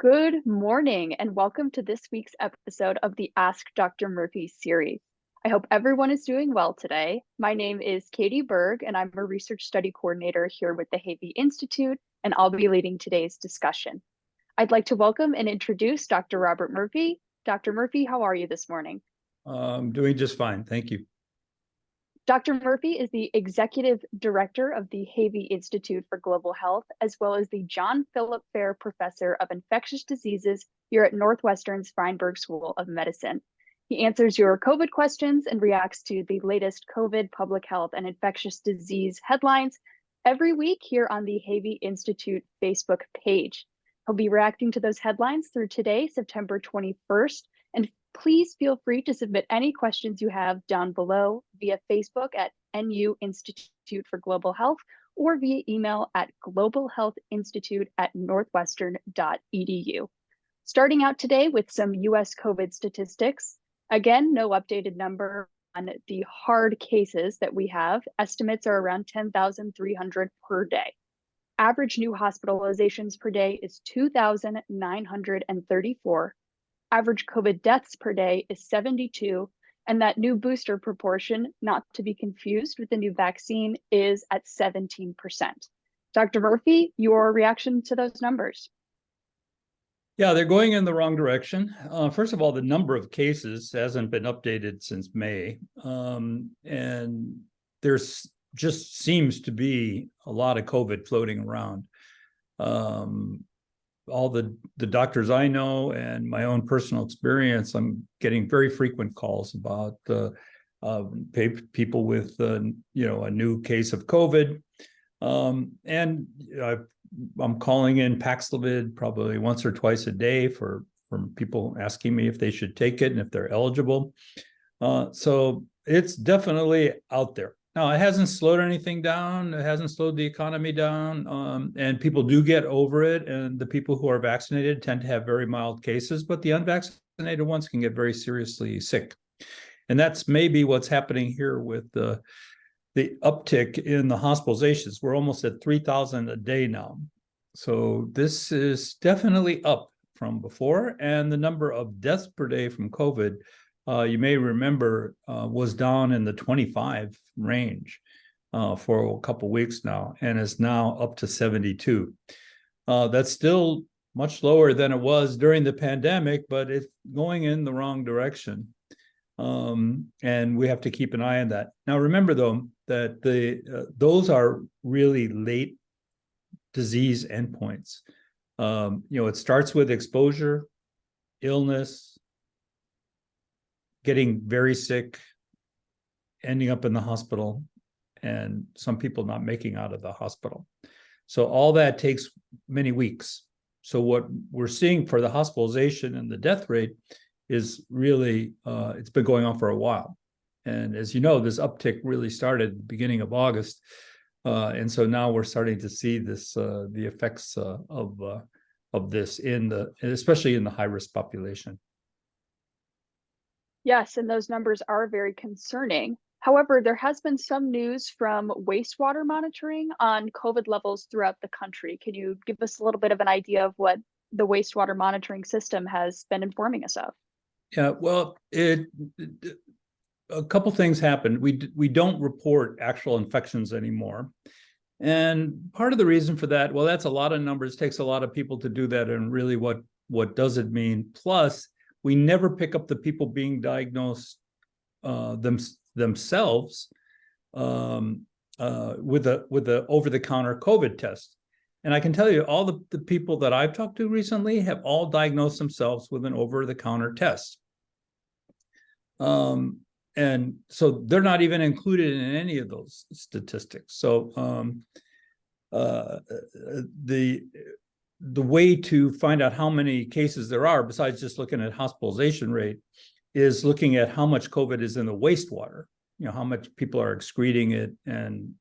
Good morning, and welcome to this week's episode of the Ask Dr. Murphy series. I hope everyone is doing well today. My name is Katie Berg, and I'm a research study coordinator here with the Havey Institute, and I'll be leading today's discussion. I'd like to welcome and introduce Dr. Robert Murphy. Dr. Murphy, how are you this morning? I'm doing just fine. Thank you. Dr. Murphy is the Executive Director of the Havey Institute for Global Health, as well as the John Philip Fair Professor of Infectious Diseases here at Northwestern's Feinberg School of Medicine. He answers your COVID questions and reacts to the latest COVID, public health, and infectious disease headlines every week here on the Havey Institute Facebook page. He'll be reacting to those headlines through today, September 21st, and please feel free to submit any questions you have down below via Facebook at NU Institute for Global Health or via email at globalhealthinstitute@northwestern.edu. Starting out today with some US COVID statistics. Again, no updated number on the hard cases that we have. Estimates are around 10,300 per day. Average new hospitalizations per day is 2,934. Average COVID deaths per day is 72, and that new booster proportion, not to be confused with the new vaccine, is at 17%. Dr. Murphy, your reaction to those numbers? Yeah, they're going in the wrong direction. First of all, the number of cases hasn't been updated since May, and there's just seems to be a lot of COVID floating around. All the doctors I know and my own personal experience, I'm getting very frequent calls about people with a new case of COVID, and I'm calling in Paxlovid probably once or twice a day from people asking me if they should take it and if they're eligible. So it's definitely out there. Now, it hasn't slowed anything down. It hasn't slowed the economy down, and people do get over it. And the people who are vaccinated tend to have very mild cases, but the unvaccinated ones can get very seriously sick. And that's maybe what's happening here with the uptick in the hospitalizations. We're almost at 3,000 a day now. So this is definitely up from before. And the number of deaths per day from COVID, you may remember, was down in the 25 range for a couple of weeks now, and is now up to 72. That's still much lower than it was during the pandemic, but it's going in the wrong direction. And we have to keep an eye on that. Now, remember, though, that those are really late disease endpoints. It starts with exposure, illness, getting very sick, ending up in the hospital, and some people not making out of the hospital. So all that takes many weeks. So what we're seeing for the hospitalization and the death rate is really, it's been going on for a while. And as you know, this uptick really started at the beginning of August. And so now we're starting to see this, the effects of this especially in the high-risk population. Yes, and those numbers are very concerning. However, there has been some news from Wastewater Monitoring on COVID levels throughout the country. Can you give us a little bit of an idea of what the wastewater monitoring system has been informing us of? Yeah, well, a couple things happened. We don't report actual infections anymore. And part of the reason for that, well, that's a lot of numbers, takes a lot of people to do that. And really, what does it mean? Plus, we never pick up the people being diagnosed themselves with a over-the-counter COVID test. And I can tell you, all the people that I've talked to recently have all diagnosed themselves with an over-the-counter test. And so they're not even included in any of those statistics. So the way to find out how many cases there are, besides just looking at hospitalization rate, is looking at how much COVID is in the wastewater, how much people are excreting it, and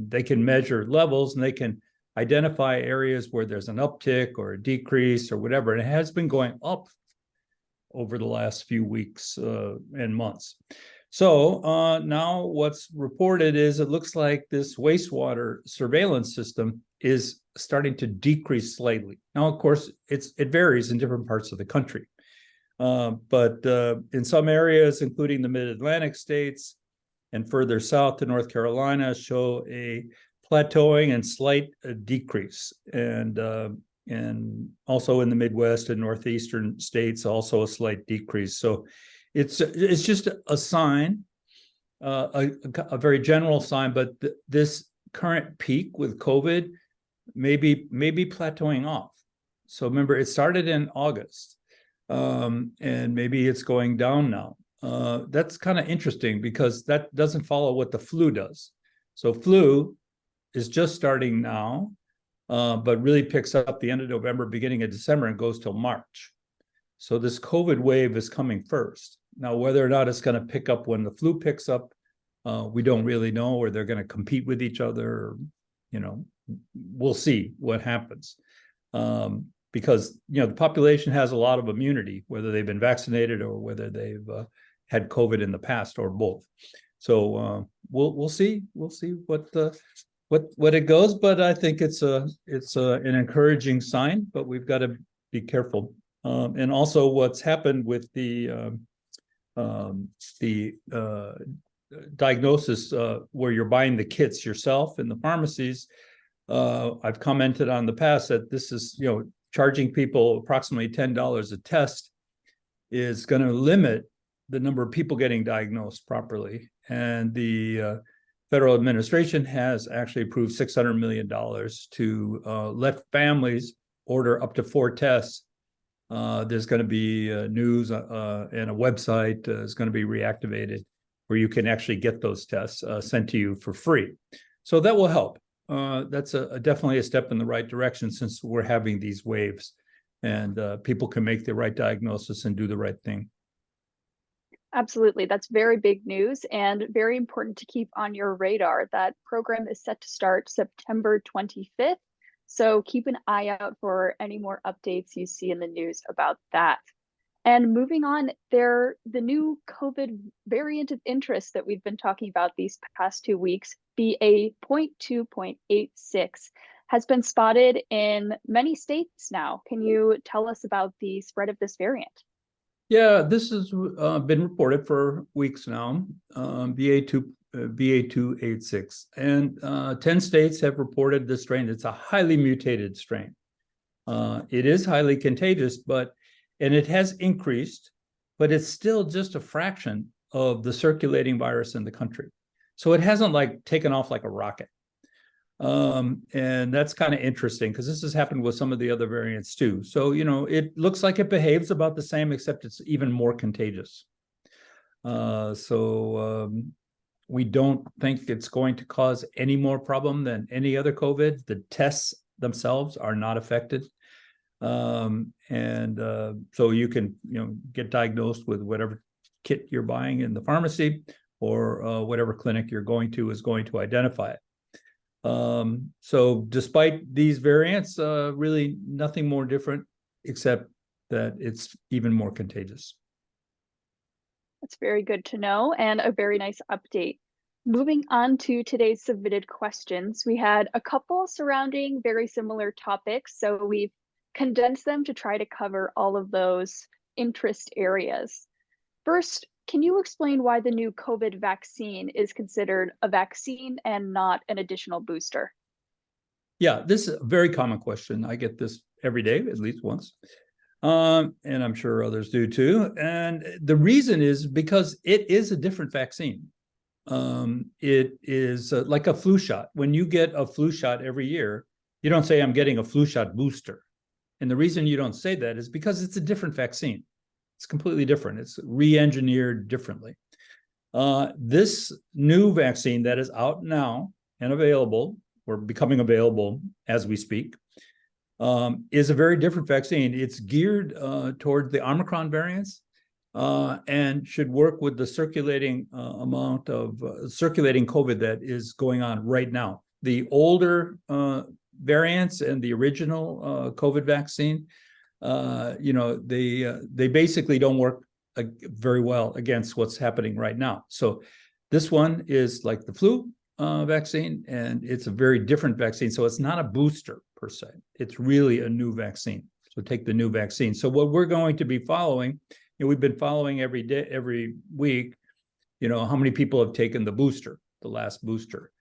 they can measure levels, and they can identify areas where there's an uptick or a decrease or whatever. And it has been going up over the last few weeks and months. So now what's reported is it looks like this wastewater surveillance system is starting to decrease slightly. Now, of course, it varies in different parts of the country. But in some areas, including the mid-Atlantic states and further south to North Carolina, show a plateauing and slight decrease. And also in the Midwest and Northeastern states, also a slight decrease. So it's just a sign, a very general sign, but this current peak with COVID may be plateauing off. So remember, it started in August, and maybe it's going down now. That's kind of interesting because that doesn't follow what the flu does. So flu is just starting now, but really picks up the end of November, beginning of December, and goes till March. So this COVID wave is coming first. Now, whether or not it's going to pick up when the flu picks up, we don't really know, or they're going to compete with each other. You know, we'll see what happens. Because, you know, the population has a lot of immunity, whether they've been vaccinated or whether they've had COVID in the past, or both. So we'll see what it goes, but I think it's an encouraging sign, but we've got to be careful. And also what's happened with the diagnosis, where you're buying the kits yourself in the pharmacies. I've commented on the past that this is, you know, charging people approximately $10 a test is going to limit the number of people getting diagnosed properly. And the federal administration has actually approved $600 million to let families order up to 4 tests. There's going to be news and a website is going to be reactivated where you can actually get those tests sent to you for free. So that will help. That's definitely a step in the right direction, since we're having these waves, and people can make the right diagnosis and do the right thing. Absolutely. That's very big news and very important to keep on your radar. That program is set to start September 25th. So keep an eye out for any more updates you see in the news about that. And moving on, the new COVID variant of interest that we've been talking about these past 2 weeks, BA.2.86, has been spotted in many states now. Can you tell us about the spread of this variant? Yeah, this has been reported for weeks now, BA.2.86, and 10 states have reported this strain. It's a highly mutated strain. It is highly contagious, and it has increased, but it's still just a fraction of the circulating virus in the country. So it hasn't like taken off like a rocket. And that's kind of interesting because this has happened with some of the other variants too. So, you know, it looks like it behaves about the same, except it's even more contagious. We don't think it's going to cause any more problem than any other COVID. The tests themselves are not affected. So you can, you know, get diagnosed with whatever kit you're buying in the pharmacy, or whatever clinic you're going to is going to identify it. So despite these variants, really nothing more different, except that it's even more contagious. That's very good to know, and a very nice update. Moving on to today's submitted questions, we had a couple surrounding very similar topics, so we've condensed them to try to cover all of those interest areas. First, can you explain why the new COVID vaccine is considered a vaccine and not an additional booster? Yeah, this is a very common question. I get this every day, at least once. And I'm sure others do too. And the reason is because it is a different vaccine. It is like a flu shot. When you get a flu shot every year, you don't say, I'm getting a flu shot booster. And the reason you don't say that is because it's a different vaccine. It's completely different. It's re-engineered differently. This new vaccine that is out now and available, or becoming available as we speak, is a very different vaccine. It's geared toward the Omicron variants, and should work with the circulating amount of circulating COVID that is going on right now. The older variants and the original COVID vaccine, they basically don't work very well against what's happening right now. So this one is like the flu vaccine, and it's a very different vaccine. So it's not a booster per se. It's really a new vaccine. So take the new vaccine. So what we're going to be following, we've been following every day, every week, how many people have taken the booster, the last booster.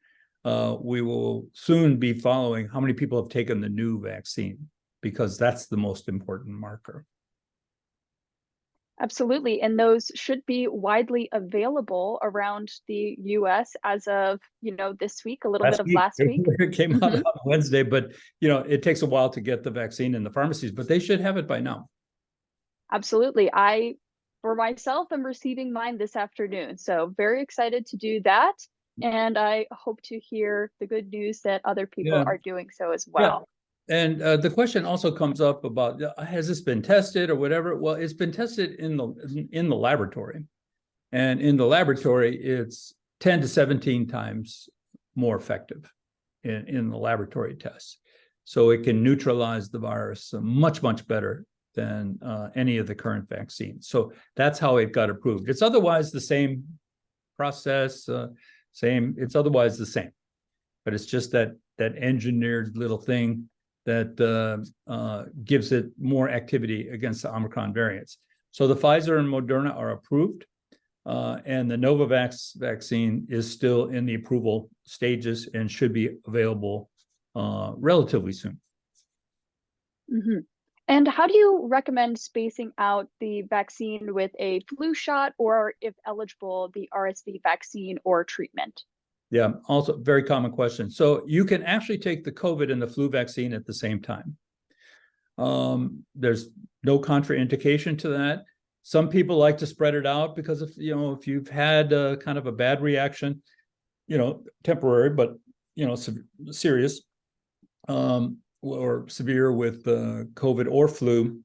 We will soon be following how many people have taken the new vaccine, because that's the most important marker. Absolutely. And those should be widely available around the US as of, this week, a little bit of last week. It came out on Wednesday, but it takes a while to get the vaccine in the pharmacies, but they should have it by now. Absolutely. I, for myself, am receiving mine this afternoon. So very excited to do that. And I hope to hear the good news that other people are doing so as well. And the question also comes up about, has this been tested or whatever? Well, it's been tested in the laboratory, and in the laboratory, it's 10 to 17 times more effective in the laboratory tests. So it can neutralize the virus much, much better than any of the current vaccines. So that's how it got approved. It's otherwise the same process, it's otherwise the same, but it's just that engineered little thing that gives it more activity against the Omicron variants. So the Pfizer and Moderna are approved, and the Novavax vaccine is still in the approval stages and should be available relatively soon. Mm-hmm. And how do you recommend spacing out the vaccine with a flu shot, or if eligible, the RSV vaccine or treatment? Yeah, also very common question. So you can actually take the COVID and the flu vaccine at the same time. There's no contraindication to that. Some people like to spread it out because if you've had kind of a bad reaction, temporary, but serious or severe with COVID or flu,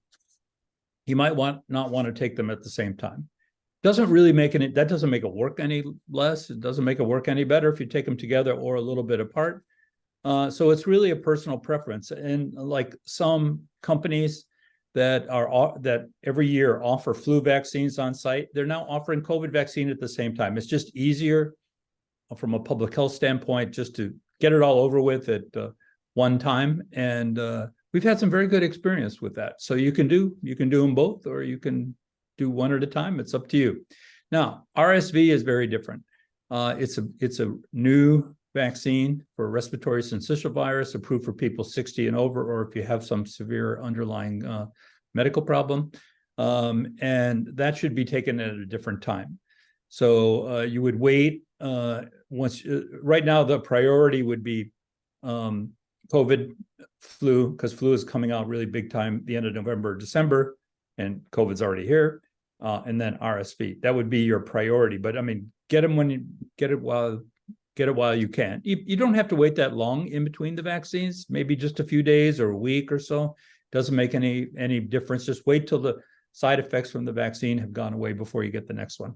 you might not want to take them at the same time. Doesn't really make that doesn't make it work any less. It doesn't make it work any better if you take them together or a little bit apart. So it's really a personal preference. And like some companies that every year offer flu vaccines on site, they're now offering COVID vaccine at the same time. It's just easier from a public health standpoint just to get it all over with at one time. And we've had some very good experience with that. So you can do them both, or you can do one at a time. It's up to you. Now, RSV is very different. It's a new vaccine for respiratory syncytial virus, approved for people 60 and over, or if you have some severe underlying medical problem. And that should be taken at a different time. So you would wait right now, the priority would be COVID, flu, because flu is coming out really big time, the end of November, December, and COVID's already here. And then RSV, that would be your priority. But I mean, get them when you get it while you can. You don't have to wait that long in between the vaccines, maybe just a few days or a week or so. Doesn't make any difference. Just wait till the side effects from the vaccine have gone away before you get the next one.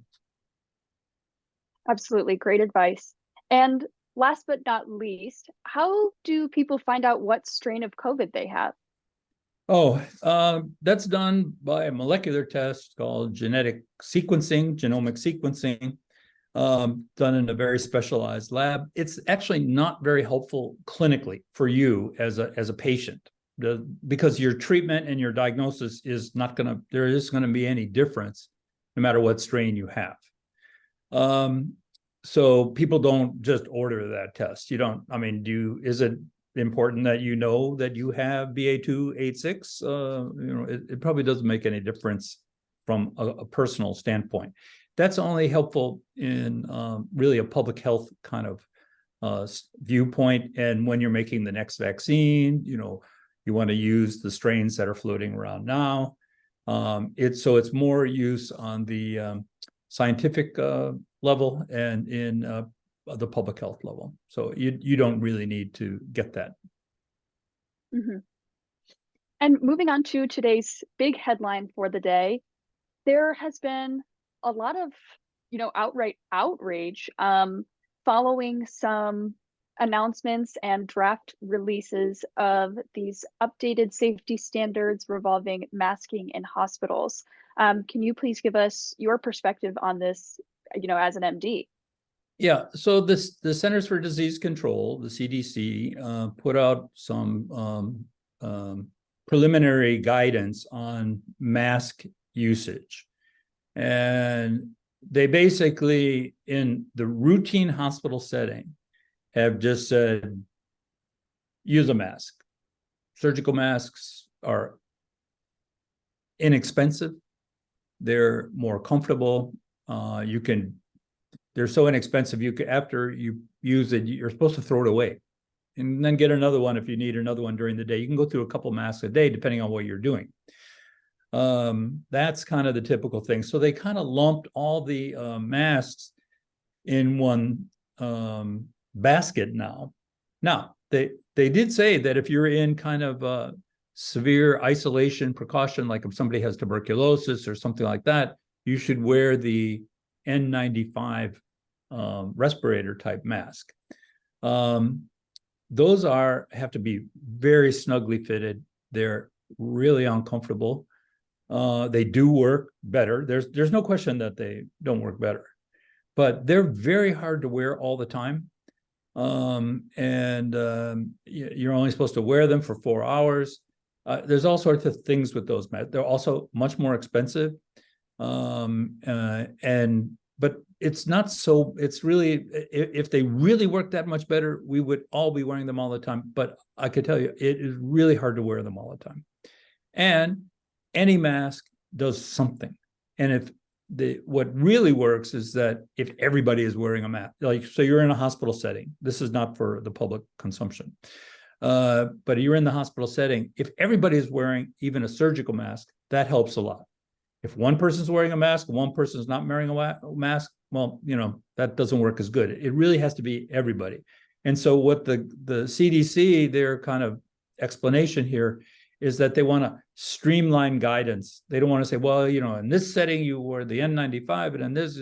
Absolutely. Great advice. And last but not least, how do people find out what strain of COVID they have? Oh, that's done by a molecular test called genomic sequencing, done in a very specialized lab. It's actually not very helpful clinically for you as a patient, because your treatment and your diagnosis there isn't going to be any difference no matter what strain you have. So people don't just order that test. Is it important that you know that you have BA286? It probably doesn't make any difference from a personal standpoint. That's only helpful in really a public health kind of viewpoint. And when you're making the next vaccine, you want to use the strains that are floating around now. It's more use on the scientific level and in the public health level. So you don't really need to get that. Mm-hmm. And moving on to today's big headline for the day, there has been a lot of, outright outrage following some announcements and draft releases of these updated safety standards revolving masking in hospitals. Can you please give us your perspective on this, as an MD? Yeah, so the Centers for Disease Control, the CDC, put out some preliminary guidance on mask usage. And they basically, in the routine hospital setting, have just said, use a mask. Surgical masks are inexpensive. They're more comfortable. They're so inexpensive, after you use it, you're supposed to throw it away and then get another one if you need another one during the day. You can go through a couple masks a day, depending on what you're doing. That's kind of the typical thing. So they kind of lumped all the masks in one basket now. Now, they did say that if you're in kind of severe isolation precaution, like if somebody has tuberculosis or something like that, you should wear the N95 respirator type mask. Those have to be very snugly fitted. They're really uncomfortable. They do work better. There's no question that they don't work better, but they're very hard to wear all the time. You're only supposed to wear them for 4 hours. There's all sorts of things with those masks. They're also much more expensive. But it's not so, it's really, if they really work that much better, we would all be wearing them all the time. But I could tell you, it is really hard to wear them all the time. And any mask does something. And if what really works is that if everybody is wearing a mask, like, so you're in a hospital setting, this is not for the public consumption, but you're in the hospital setting, if everybody is wearing even a surgical mask, that helps a lot. If one person's wearing a mask, one person's not wearing a mask, well, that doesn't work as good. It really has to be everybody. And so what the CDC, their kind of explanation here is that they want to streamline guidance. They don't want to say, well, in this setting you wear the N95, and in this,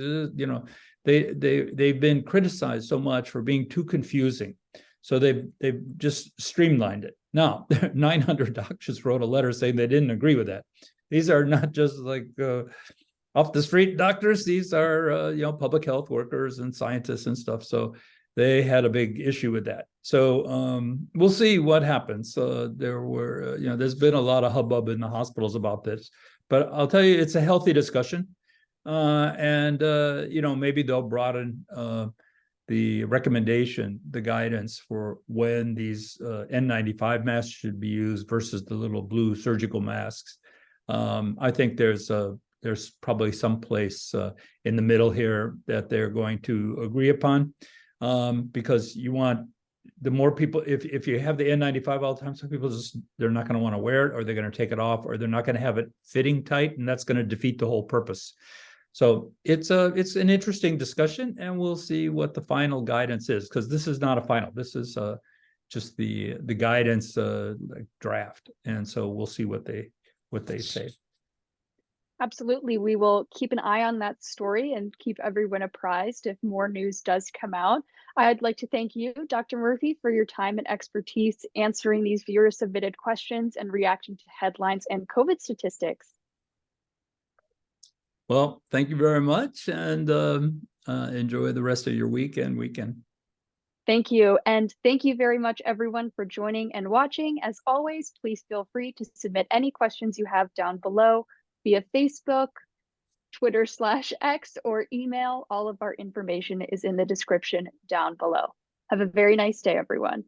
they've been criticized so much for being too confusing. So they've just streamlined it. Now, 900 doctors wrote a letter saying they didn't agree with that. These are not just like off the street doctors. These are public health workers and scientists and stuff. So they had a big issue with that. So we'll see what happens. There's been a lot of hubbub in the hospitals about this, but I'll tell you, it's a healthy discussion. Maybe they'll broaden the recommendation, the guidance for when these N95 masks should be used versus the little blue surgical masks. I think there's probably some place in the middle here that they're going to agree upon, because you want the more people, if you have the N95 all the time, some people they're not going to want to wear it, or they're going to take it off, or they're not going to have it fitting tight, and that's going to defeat the whole purpose. So it's an interesting discussion, and we'll see what the final guidance is, because this is not a final. This is just the guidance draft, and so we'll see what they say. Absolutely. We will keep an eye on that story and keep everyone apprised if more news does come out. I'd like to thank you, Dr. Murphy, for your time and expertise answering these viewer submitted questions and reacting to headlines and COVID statistics. Well, thank you very much, and enjoy the rest of your week and weekend. Thank you. And thank you very much, everyone, for joining and watching. As always, please feel free to submit any questions you have down below via Facebook, Twitter/X, or email. All of our information is in the description down below. Have a very nice day, everyone.